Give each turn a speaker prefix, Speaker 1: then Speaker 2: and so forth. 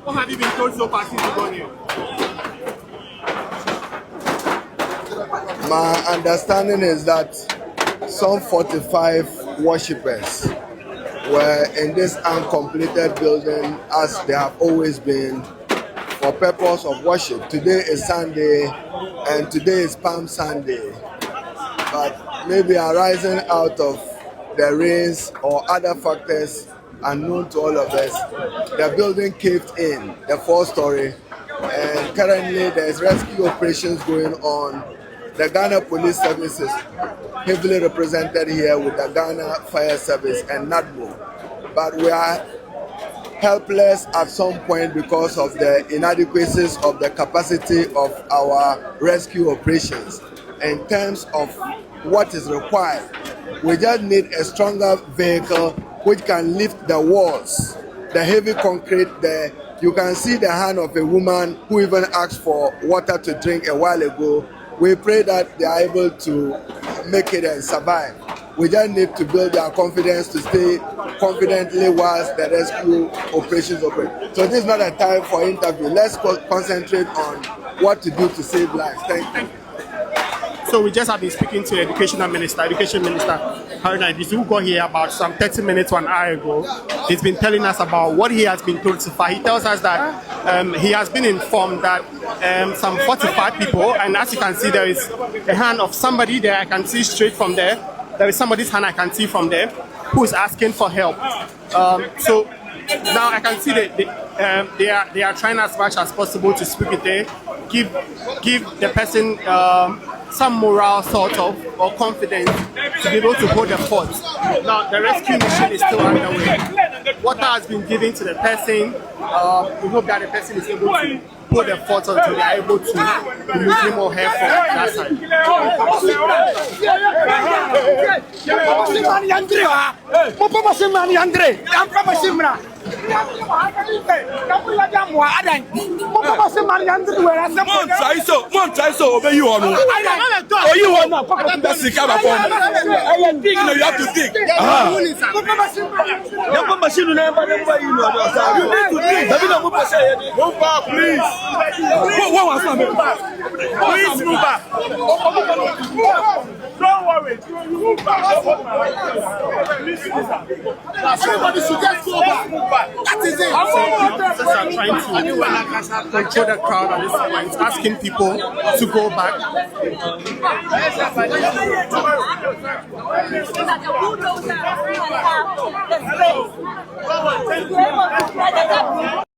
Speaker 1: What have you been told so far since you got here?
Speaker 2: My understanding is that some 45 worshippers were in this uncompleted building as they have always been for purpose of worship. Today is Sunday and today is Palm Sunday. But maybe arising out of the rains or other factors unknown to all of us, the building caved in, the 4-story, and currently there's rescue operations going on. The Ghana Police Service is heavily represented here with the Ghana Fire Service and NADMO. But we are helpless at some point because of the inadequacies of the capacity of our rescue operations. In terms of what is required, we just need a stronger vehicle which can lift the walls, the heavy concrete there. You can see the hand of a woman who even asked for water to drink a while ago. We pray that they are able to make it and survive. We just need to build their confidence to stay confidently whilst the rescue operations operate. So this is not a time for interview. Let's concentrate on what to do to save lives. Thank you.
Speaker 1: So we just have been speaking to Education Minister Haruna Idrisu, who got here about some 30 minutes to an hour ago. He's been telling us about what he has been told so far. He tells us that he has been informed that some 45 people, and as you can see, there is a hand of somebody there. I can see straight from there. There is somebody's hand I can see from there who is asking for help. So now I can see that they are trying as much as possible to speak it there, give the person some morale sort of or confidence to be able to hold the fort. Now the rescue mission is still underway. Water has been given to the person. We hope that the person is able to hold the fort until they are able to remove him or her from that side.
Speaker 3: Please move back. Don't worry. Move back. Everybody should just go back. That is it.
Speaker 1: Officers are trying to control the crowd at this point, asking people to go back.